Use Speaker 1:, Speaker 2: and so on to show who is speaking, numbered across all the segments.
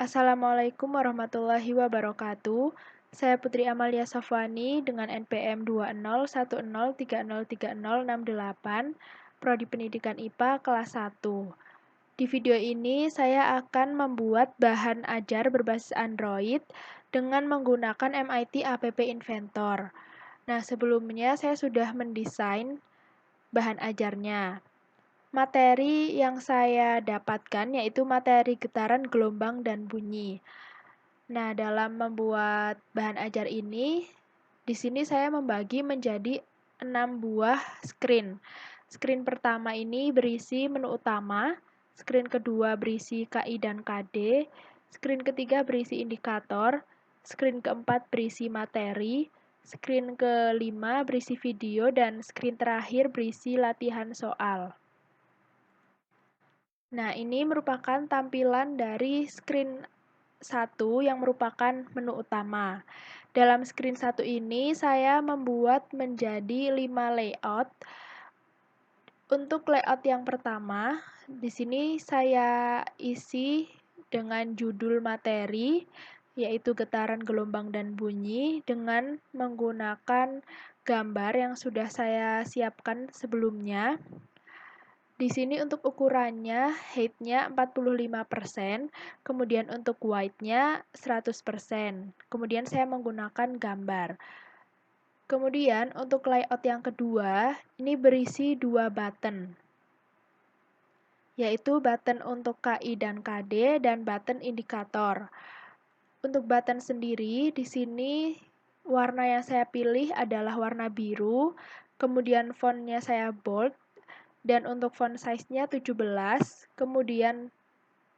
Speaker 1: Assalamualaikum warahmatullahi wabarakatuh. Saya Putri Amalia Safwani dengan NPM 20103030668, Prodi Pendidikan IPA kelas 1. Di video ini saya akan membuat bahan ajar berbasis Android dengan menggunakan MIT App Inventor. Nah, sebelumnya saya sudah mendesain bahan ajarnya. Materi yang saya dapatkan yaitu materi getaran, gelombang, dan bunyi. Nah, dalam membuat bahan ajar ini, di sini saya membagi menjadi 6 buah screen. Screen pertama ini berisi menu utama, screen kedua berisi KI dan KD, screen ketiga berisi indikator, screen keempat berisi materi, screen kelima berisi video, dan screen terakhir berisi latihan soal. Nah, ini merupakan tampilan dari screen 1 yang merupakan menu utama. Dalam screen 1 ini saya membuat menjadi 5 layout. Untuk layout yang pertama, di sini saya isi dengan judul materi, yaitu getaran, gelombang, dan bunyi, dengan menggunakan gambar yang sudah saya siapkan sebelumnya. Di sini untuk ukurannya, height-nya 45%, kemudian untuk width-nya 100%. Kemudian saya menggunakan gambar. Kemudian untuk layout yang kedua, ini berisi 2 button, yaitu button untuk KI dan KD dan button indikator. Untuk button sendiri, di sini warna yang saya pilih adalah warna biru, kemudian font-nya saya bold, dan untuk font size-nya 17, kemudian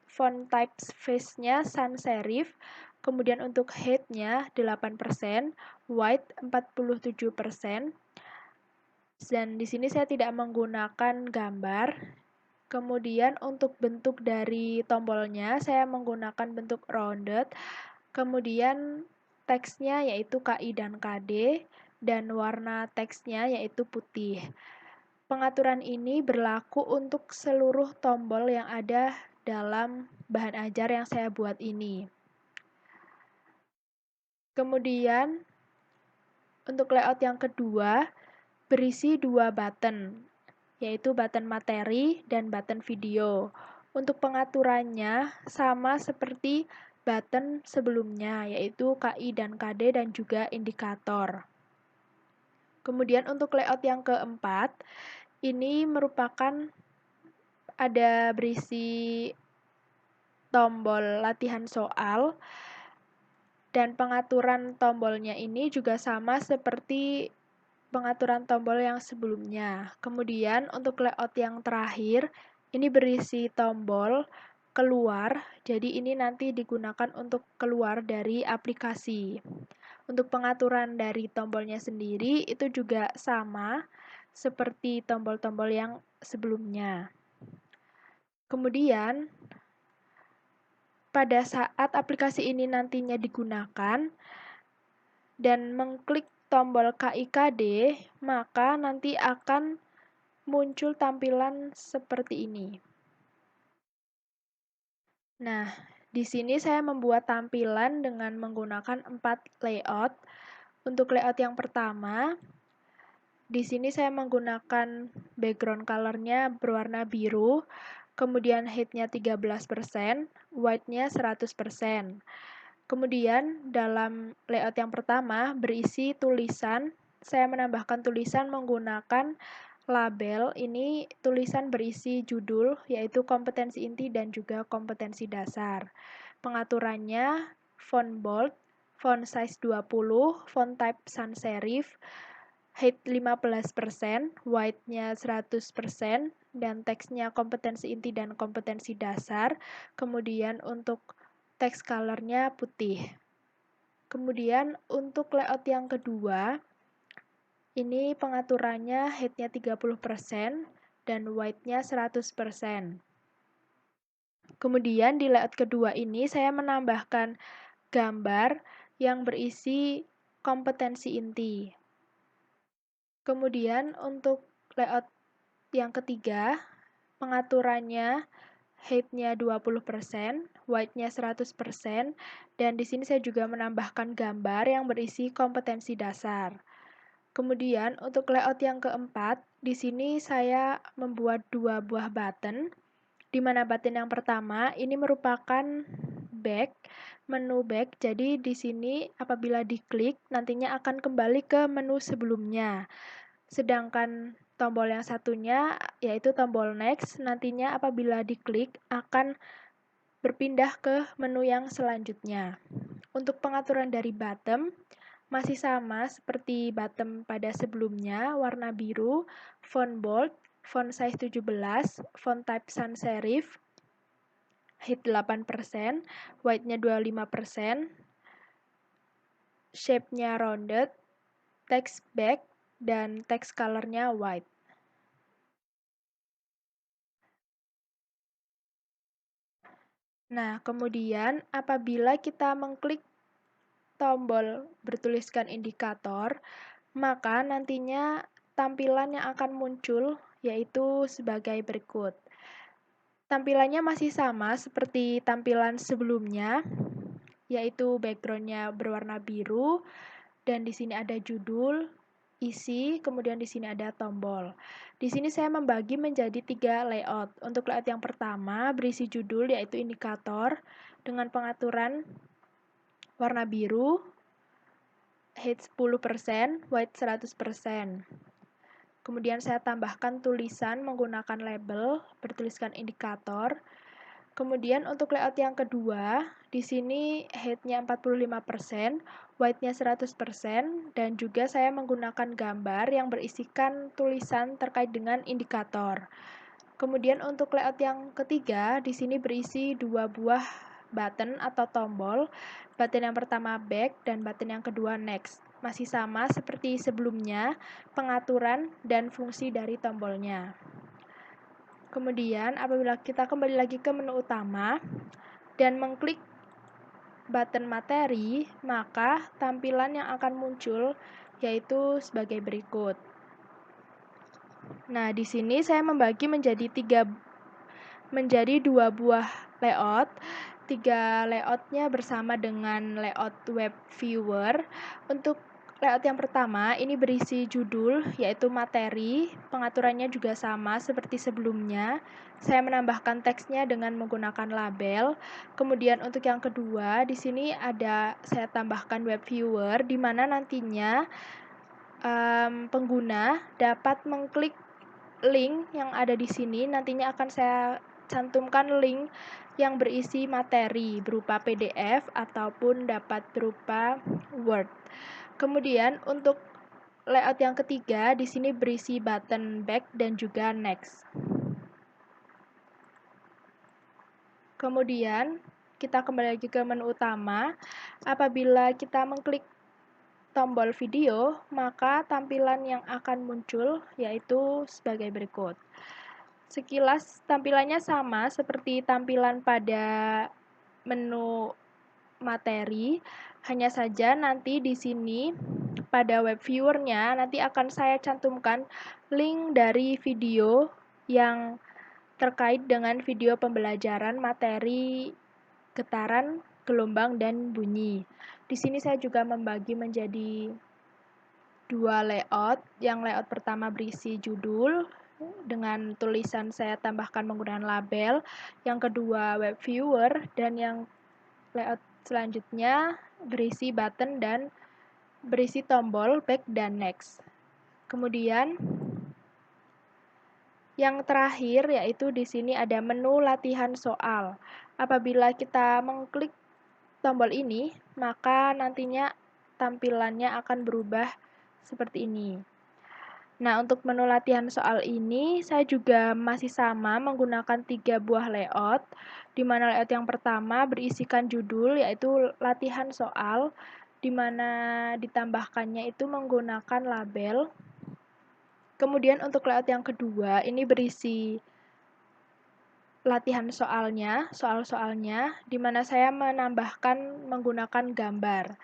Speaker 1: font typeface-nya sans serif, kemudian untuk height-nya 8%, width 47%, dan di sini saya tidak menggunakan gambar. Kemudian untuk bentuk dari tombolnya, saya menggunakan bentuk rounded, kemudian teksnya yaitu KI dan KD, dan warna teksnya yaitu putih. Pengaturan ini berlaku untuk seluruh tombol yang ada dalam bahan ajar yang saya buat ini. Kemudian, untuk layout yang kedua, berisi 2 button, yaitu button materi dan button video. Untuk pengaturannya sama seperti button sebelumnya, yaitu KI dan KD dan juga indikator. Kemudian untuk layout yang keempat, ini merupakan ada berisi tombol latihan soal, dan pengaturan tombolnya ini juga sama seperti pengaturan tombol yang sebelumnya. Kemudian untuk layout yang terakhir, ini berisi tombol keluar, jadi ini nanti digunakan untuk keluar dari aplikasi. Untuk pengaturan dari tombolnya sendiri, itu juga sama seperti tombol-tombol yang sebelumnya. Kemudian, pada saat aplikasi ini nantinya digunakan dan mengklik tombol KIKD, maka nanti akan muncul tampilan seperti ini. Nah, di sini saya membuat tampilan dengan menggunakan 4 layout. Untuk layout yang pertama, di sini saya menggunakan background color-nya berwarna biru, kemudian height-nya 13%, width-nya 100%. Kemudian dalam layout yang pertama berisi tulisan, saya menambahkan tulisan menggunakan label. Ini tulisan berisi judul, yaitu kompetensi inti dan juga kompetensi dasar. Pengaturannya font bold, font size 20, font type sans serif, height 15%, width-nya 100%, dan teksnya kompetensi inti dan kompetensi dasar. Kemudian untuk teks color-nya putih. Kemudian untuk layout yang kedua, ini pengaturannya height-nya 30% dan width-nya 100%. Kemudian di layout kedua ini saya menambahkan gambar yang berisi kompetensi inti. Kemudian untuk layout yang ketiga, pengaturannya height-nya 20%, width-nya 100%, dan di sini saya juga menambahkan gambar yang berisi kompetensi dasar. Kemudian untuk layout yang keempat, di sini saya membuat dua buah button, di mana button yang pertama ini merupakan menu back. Jadi di sini apabila diklik nantinya akan kembali ke menu sebelumnya. Sedangkan tombol yang satunya yaitu tombol next, nantinya apabila diklik akan berpindah ke menu yang selanjutnya. Untuk pengaturan dari bottom masih sama seperti bottom pada sebelumnya, warna biru, font bold, font size 17, font type sans serif, height 8%, width-nya 25%, shape-nya rounded, text back, dan text color-nya white. Nah, kemudian apabila kita mengklik tombol bertuliskan indikator, maka nantinya tampilan yang akan muncul yaitu sebagai berikut. Tampilannya masih sama seperti tampilan sebelumnya, yaitu background-nya berwarna biru, dan di sini ada judul, isi, kemudian di sini ada tombol. Di sini saya membagi menjadi 3 layout. Untuk layout yang pertama berisi judul yaitu indikator dengan pengaturan warna biru, height 10%, width 100%. Kemudian saya tambahkan tulisan menggunakan label bertuliskan indikator. Kemudian untuk layout yang kedua, di sini height-nya 45%, width-nya 100%, dan juga saya menggunakan gambar yang berisikan tulisan terkait dengan indikator. Kemudian untuk layout yang ketiga, di sini berisi dua buah button atau tombol. Button yang pertama back dan button yang kedua next. Masih sama seperti sebelumnya, pengaturan dan fungsi dari tombolnya. Kemudian apabila kita kembali lagi ke menu utama dan mengklik button materi, maka tampilan yang akan muncul yaitu sebagai berikut. Nah, di sini saya membagi menjadi dua buah layout. 3 layoutnya bersama dengan layout web viewer. Untuk layout yang pertama ini berisi judul yaitu materi, pengaturannya juga sama seperti sebelumnya. Saya menambahkan teksnya dengan menggunakan label. Kemudian untuk yang kedua di sini ada saya tambahkan web viewer di mana nantinya pengguna dapat mengklik link yang ada di sini. Nantinya akan saya cantumkan link yang berisi materi berupa PDF ataupun dapat berupa Word. Kemudian untuk layout yang ketiga di sini berisi button back dan juga next. Kemudian kita kembali lagi ke menu utama. Apabila kita mengklik tombol video, maka tampilan yang akan muncul yaitu sebagai berikut. Sekilas tampilannya sama seperti tampilan pada menu materi, hanya saja nanti di sini pada web viewer-nya nanti akan saya cantumkan link dari video yang terkait dengan video pembelajaran materi getaran, gelombang, dan bunyi. Di sini saya juga membagi menjadi dua layout. Yang layout pertama berisi judul, dengan tulisan saya tambahkan menggunakan label, yang kedua web viewer, dan yang layout selanjutnya berisi button dan berisi tombol back dan next. Kemudian yang terakhir yaitu di sini ada menu latihan soal. Apabila kita mengklik tombol ini, maka nantinya tampilannya akan berubah seperti ini. Nah, untuk menu latihan soal ini, saya juga masih sama menggunakan 3 buah layout, di mana layout yang pertama berisikan judul, yaitu latihan soal, di mana ditambahkannya itu menggunakan label. Kemudian untuk layout yang kedua, ini berisi latihan soalnya, soal-soalnya, di mana saya menambahkan menggunakan gambar.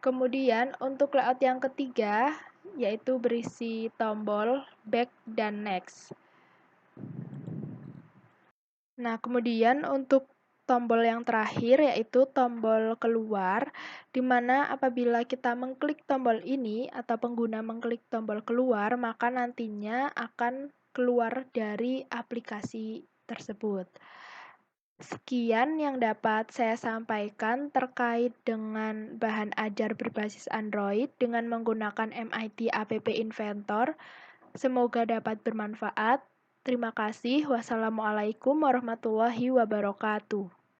Speaker 1: Kemudian untuk layout yang ketiga, yaitu berisi tombol back dan next. Nah, kemudian untuk tombol yang terakhir yaitu tombol keluar, di mana apabila kita mengklik tombol ini atau pengguna mengklik tombol keluar, maka nantinya akan keluar dari aplikasi tersebut. Sekian yang dapat saya sampaikan terkait dengan bahan ajar berbasis Android dengan menggunakan MIT App Inventor. Semoga dapat bermanfaat. Terima kasih. Wassalamualaikum warahmatullahi wabarakatuh.